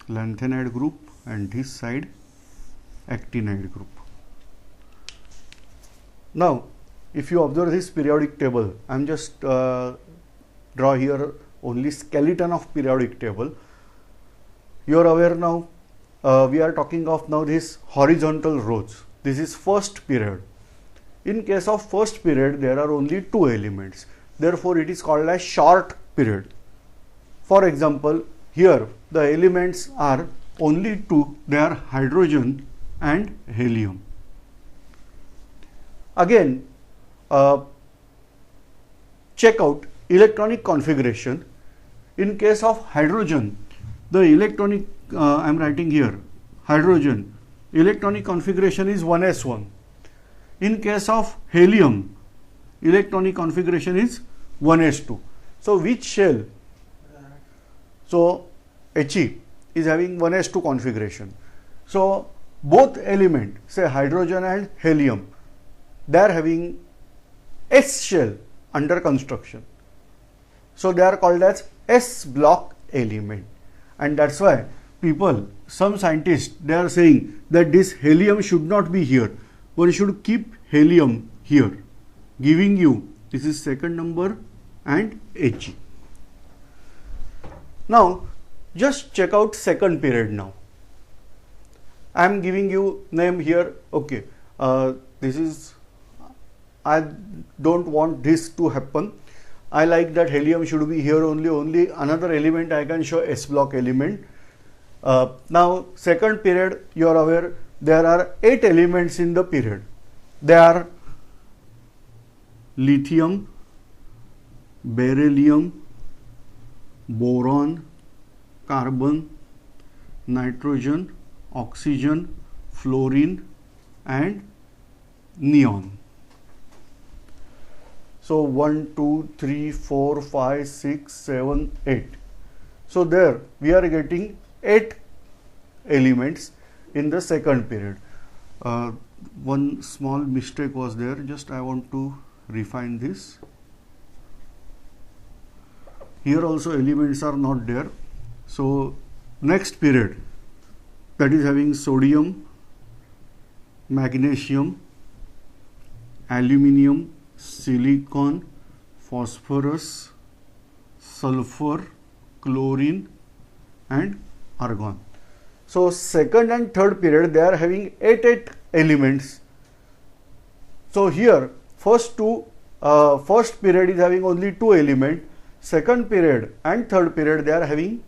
lanthanide group and this side actinide group. Now if you observe this periodic table, I am just draw here only skeleton of periodic table. You are aware now, we are talking of now this horizontal rows. This is first period. In case of first period, there are only two elements. Therefore, it is called as short period. For example, here the elements are only two. They are hydrogen and helium. Again, check out electronic configuration. In case of hydrogen, the electronic, I am writing here, hydrogen, electronic configuration is 1s1. In case of helium, electronic configuration is 1s2. So which shell? So He is having 1s2 configuration. So both element, say hydrogen and helium, they are having S shell under construction. So they are called as S block element, and that's why people, some scientists, they are saying that this helium should not be here. One should keep helium here, giving you this is second number and He. Now just check out second period now. I am giving you name here. Okay, this is, I don't want this to happen. I like that helium should be here only. Only another element I can show S block element. Now second period, you are aware there are 8 elements in the period. They are lithium, beryllium, boron, carbon, nitrogen, oxygen, fluorine and neon. So 1, 2, 3, 4, 5, 6, 7, 8. So there we are getting 8 elements in the second period. One small mistake was there, just I want to refine this. Here also elements are not there. So next period, that is having sodium, magnesium, aluminium, silicon, phosphorus, sulfur, chlorine and argon. So second and third period, they are having 8 elements. So here first period is having only 2 elements. Second period and third period, they are having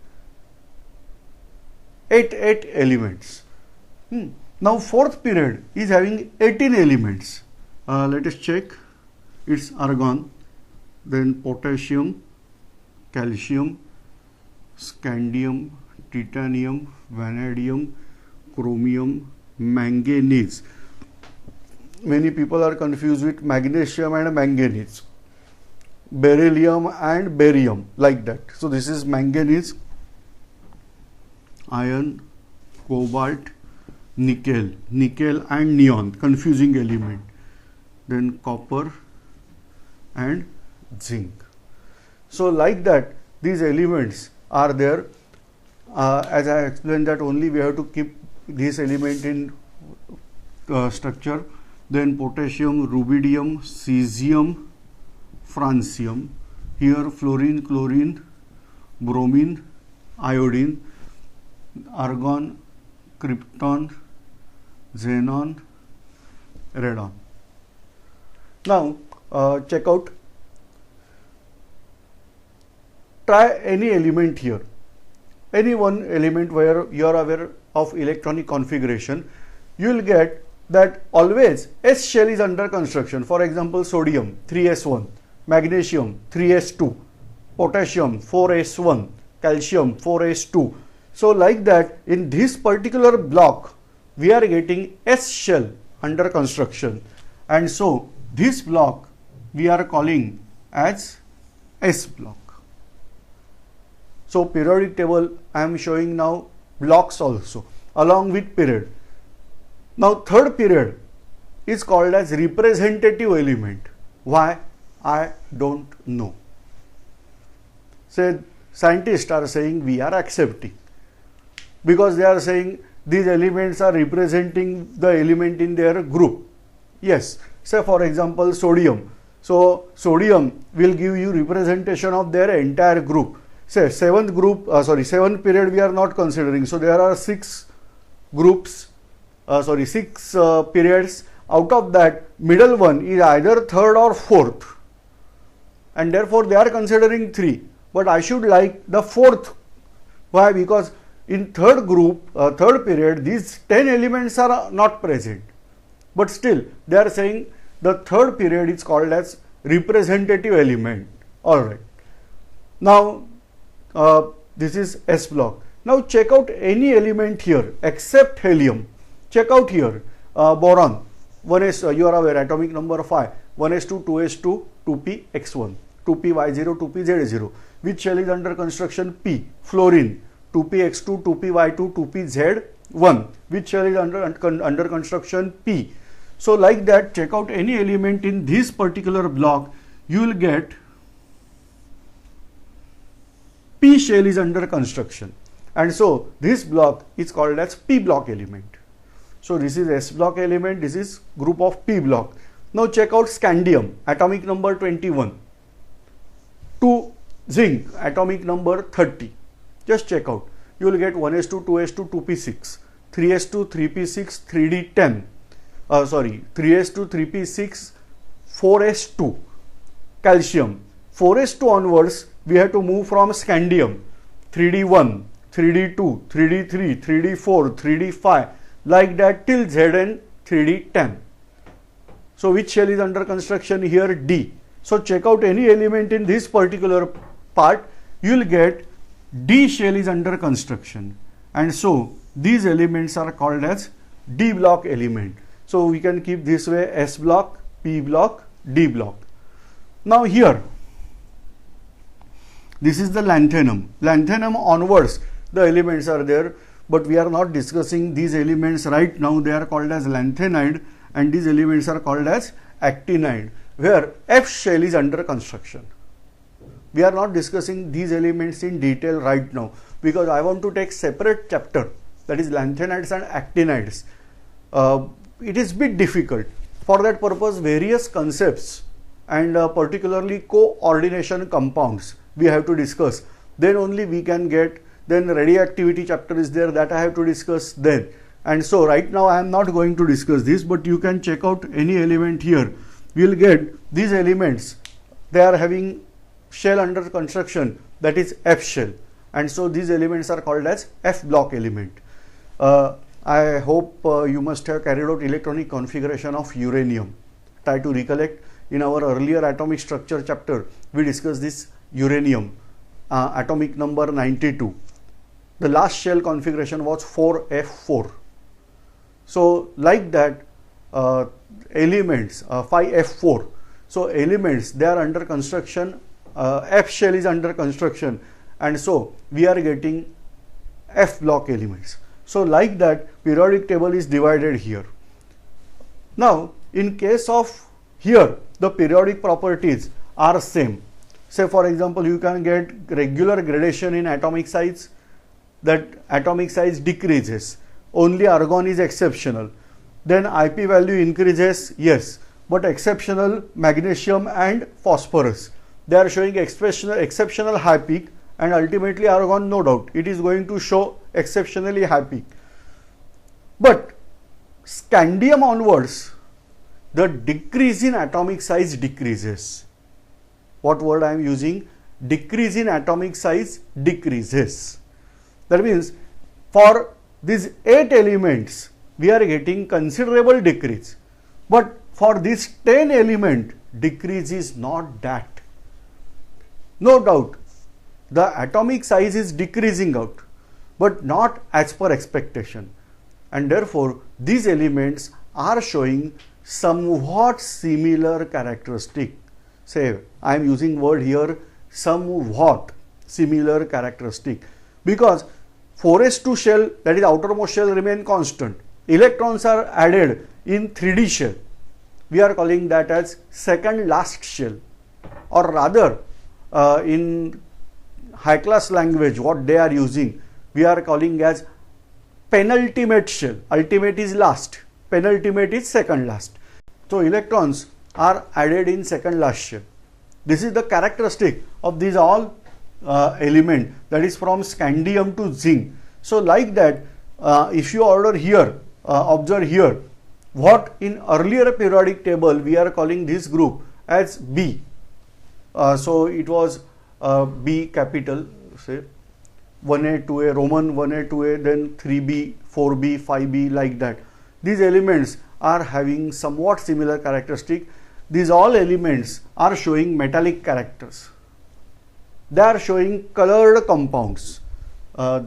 8 elements. Now fourth period is having 18 elements. Let us check. It's argon, then potassium, calcium, scandium, titanium, vanadium, chromium, manganese. Many people are confused with magnesium and manganese, beryllium and barium, like that. So this is manganese, iron, cobalt, nickel and neon, confusing element, then copper and zinc. So like that, these elements are there. As I explained that only we have to keep this element in structure. Then potassium, rubidium, cesium, francium. Here fluorine, chlorine, bromine, iodine, argon, krypton, xenon, radon. Now check out, try any element here, any one element where you are aware of electronic configuration. You will get that always S shell is under construction. For example, sodium 3s1, magnesium 3s2, potassium 4s1, calcium 4s2. So like that, in this particular block we are getting S shell under construction, and so this block we are calling as S block. So periodic table I am showing now blocks also along with period. Now third period is called as representative element. Why? I don't know. Say scientists are saying we are accepting. because they are saying these elements are representing the element in their group. Yes, say for example sodium. So sodium will give you representation of their entire group. Say seventh period we are not considering. So there are six periods. Out of that, middle one is either third or fourth, and therefore they are considering 3. But I should like the fourth. Why? Because in third period, these 10 elements are not present. But still, they are saying the third period is called as representative element. Alright. Now, this is S block. Now check out any element here except helium. Check out here, boron. 1s, you are aware, atomic number 5, 1s2, 2s2, 2px1, 2py0, 2pz0. Which shell is under construction? P. Fluorine, 2px2, 2py2, 2pz1. Which shell is under construction? P. So like that, check out any element in this particular block, you will get P shell is under construction. And so this block is called as P block element. So this is S block element, this is group of P block. Now check out scandium, atomic number 21. 2 zinc, atomic number 30. Just check out. You will get 1s2, 2s2, 2p6, 3s2, 3p6, 3d10. 3s2, 3p6, 4s2. Calcium, 4s2 onwards, we have to move from scandium, 3d1, 3d2, 3d3, 3d4, 3d5, like that till Zn 3d10. So which shell is under construction here? D. So check out any element in this particular part, you will get D shell is under construction, and so these elements are called as D block element. So we can keep this way: S block, P block, D block. Now here, this is the lanthanum. Lanthanum onwards, the elements are there, but we are not discussing these elements right now. They are called as lanthanide, and these elements are called as actinide, where F shell is under construction. We are not discussing these elements in detail right now, because I want to take separate chapter, that is lanthanides and actinides. It is bit difficult. For that purpose, various concepts and particularly coordination compounds we have to discuss. Then only we can get, then radioactivity chapter is there, that I have to discuss then. And so right now I am not going to discuss this, but you can check out any element here. We will get these elements, they are having shell under construction, that is F shell, and so these elements are called as F block element. I hope you must have carried out electronic configuration of uranium. Try to recollect, in our earlier atomic structure chapter we discussed this uranium, atomic number 92. The last shell configuration was 4F4. So like that, elements 5F4. So elements, they are under construction, F shell is under construction, and so we are getting F block elements. So like that, periodic table is divided here. Now in case of here, the periodic properties are same. Say for example, you can get regular gradation in atomic size, that atomic size decreases, only argon is exceptional. Then IP value increases, yes, but exceptional magnesium and phosphorus, they are showing exceptional high peak, and ultimately argon, no doubt, it is going to show exceptionally high peak. But scandium onwards, the decrease in atomic size decreases. What word I am using? Decrease in atomic size decreases. That means for these 8 elements, we are getting considerable decrease. But for this 10 element, decrease is not that. No doubt, the atomic size is decreasing out, but not as per expectation. And therefore, these elements are showing somewhat similar characteristic. Say, I am using word here, somewhat similar characteristic, because 4s2 shell, that is outermost shell, remain constant. Electrons are added in 3D shell. We are calling that as second last shell, or rather in high class language what they are using, we are calling as penultimate shell. Ultimate is last, penultimate is second last. So electrons are added in second last shell. This is the characteristic of these all element, that is from scandium to zinc. So like that, if you order here, observe here, what in earlier periodic table we are calling this group as B. So it was B capital, say 1A, 2A, Roman 1A, 2A, then 3B, 4B, 5B, like that. These elements are having somewhat similar characteristic. These all elements are showing metallic characters. They are showing colored compounds.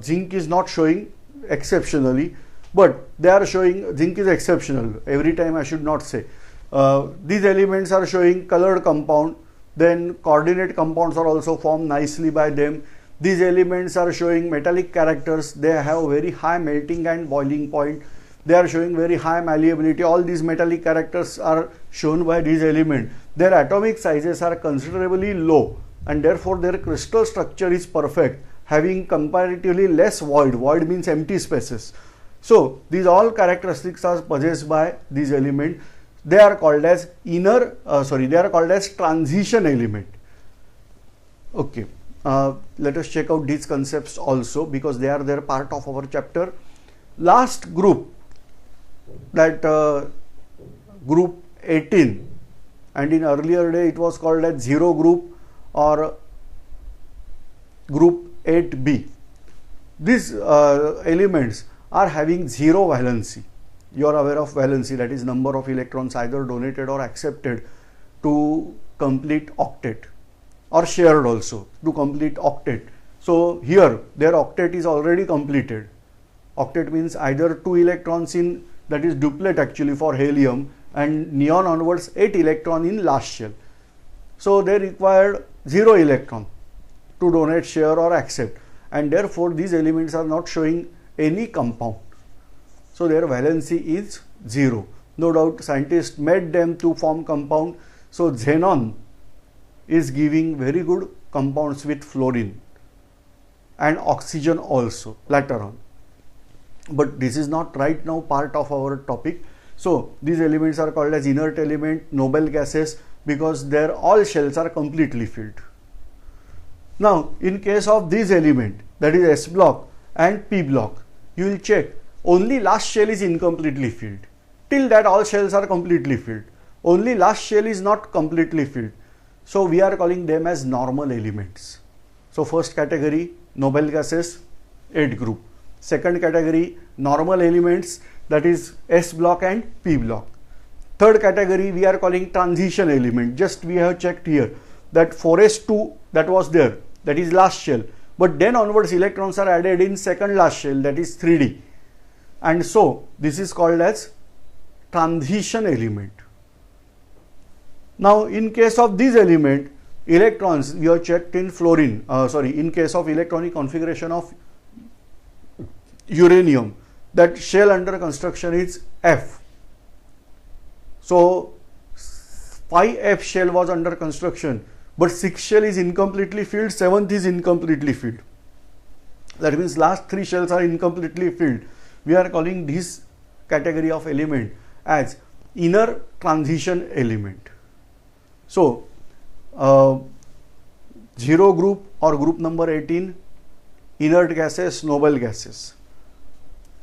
Zinc is not showing exceptionally, but they are showing, zinc is exceptional. Every time I should not say. These elements are showing colored compound. Then coordinate compounds are also formed nicely by them. These elements are showing metallic characters. They have very high melting and boiling point. They are showing very high malleability. All these metallic characters are shown by these elements. Their atomic sizes are considerably low, and therefore their crystal structure is perfect, having comparatively less void. Void means empty spaces. So these all characteristics are possessed by these elements. They are called as they are called as transition element. Okay, let us check out these concepts also, because they are part of our chapter. Last group, that group 18, and in earlier day it was called as 0 group or group 8B. These elements are having 0 valency. You are aware of valency, that is number of electrons either donated or accepted to complete octet, or shared also to complete octet. So here their octet is already completed. Octet means either 2 electrons in, that is duplet actually for helium, and neon onwards 8 electron in last shell. So they required 0 electron to donate, share or accept, and therefore these elements are not showing any compound. So their valency is 0. No doubt scientists made them to form compound. So xenon is giving very good compounds with fluorine and oxygen also later on. But this is not right now part of our topic. So these elements are called as inert element, noble gases, because their all shells are completely filled. Now in case of this element, that is S block and P block, you will check only last shell is incompletely filled. Till that all shells are completely filled. Only last shell is not completely filled. So we are calling them as normal elements. So first category, noble gases, 8 group. Second category, normal elements, that is S block and P block. Third category we are calling transition element. Just we have checked here that 4s2 that was there, that is last shell, but then onwards electrons are added in second last shell, that is 3d, and so this is called as transition element. Now in case of this element, electrons we have checked in fluorine, in case of electronic configuration of uranium, that shell under construction is F. So 5F shell was under construction, but 6th shell is incompletely filled, 7th is incompletely filled. That means last 3 shells are incompletely filled. We are calling this category of element as inner transition element. So 0 group or group number 18, inert gases, noble gases.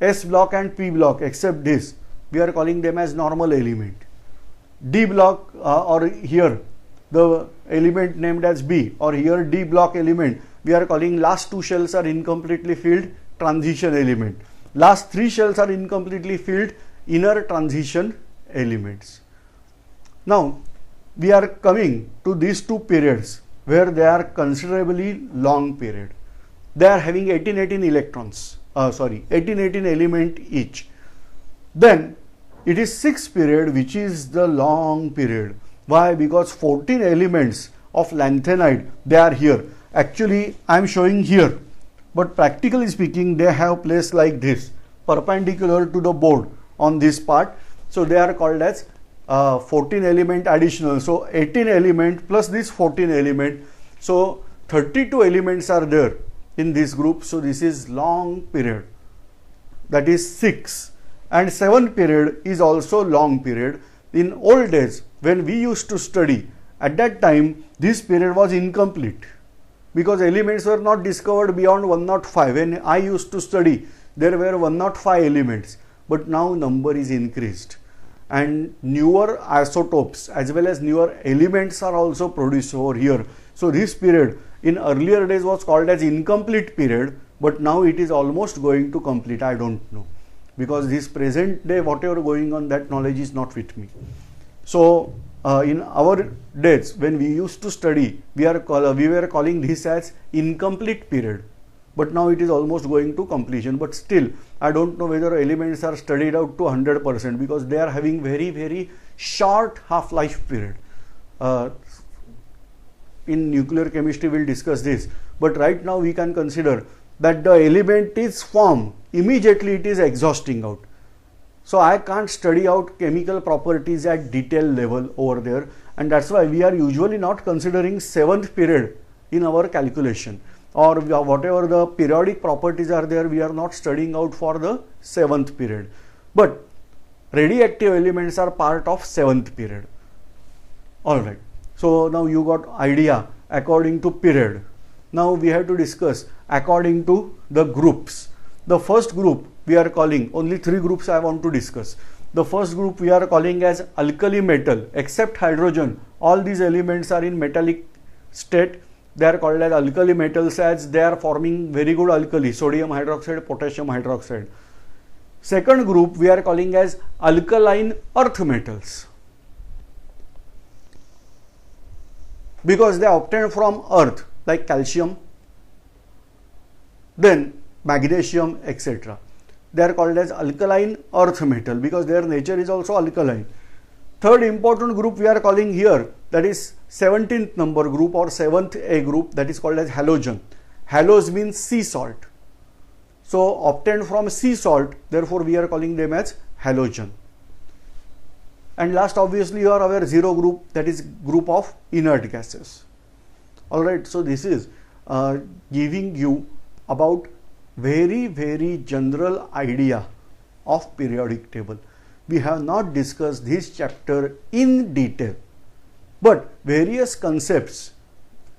S block and P block, except this, we are calling them as normal element. D block or here the element named as B, or here D block element, we are calling last 2 shells are incompletely filled, transition element. Last 3 shells are incompletely filled, inner transition elements. Now we are coming to these 2 periods where they are considerably long period. They are having 18 electrons, 18 element each. Then it is 6th period, which is the long period. Why? Because 14 elements of lanthanide, they are here. Actually I am showing here, but practically speaking they have placed like this, perpendicular to the board on this part. So they are called as 14 element additional. So 18 element plus this 14 element. So 32 elements are there in this group. So this is long period. that is 6, and 7th period is also long period. In old days when we used to study, at that time this period was incomplete because elements were not discovered beyond 105. When I used to study, there were 105 elements, but now number is increased and newer isotopes as well as newer elements are also produced over here. So this period in earlier days was called as incomplete period, but now it is almost going to complete. I don't know, because this present day whatever going on, that knowledge is not with me. So in our days when we used to study, we were calling this as incomplete period, but now it is almost going to completion. But still I don't know whether elements are studied out to 100% because they are having very short half-life period. In nuclear chemistry we'll discuss this, but right now we can consider that the element is formed, immediately it is exhausting out. So I can't study out chemical properties at detail level over there, and that's why we are usually not considering 7th period in our calculation, or whatever the periodic properties are there, we are not studying out for the 7th period. But radioactive elements are part of 7th period. Alright, so now you got idea according to period. Now we have to discuss according to the groups. The first group we are calling, only 3 groups I want to discuss. The first group we are calling as alkali metal. Except hydrogen, all these elements are in metallic state. They are called as alkali metals as they are forming very good alkali, sodium hydroxide, potassium hydroxide. Second group we are calling as alkaline earth metals, because they are obtained from earth, like calcium, then magnesium, etc. They are called as alkaline earth metal because their nature is also alkaline. Third important group we are calling here, that is 17th number group or 7th A group, that is called as halogen. Halos means sea salt. So obtained from sea salt, therefore we are calling them as halogen. And last, obviously you are aware, 0 group, that is group of inert gases. Alright, so this is giving you about very general idea of periodic table. We have not discussed this chapter in detail, but various concepts,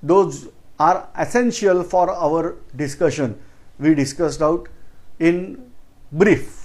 those are essential for our discussion, we discussed out in brief.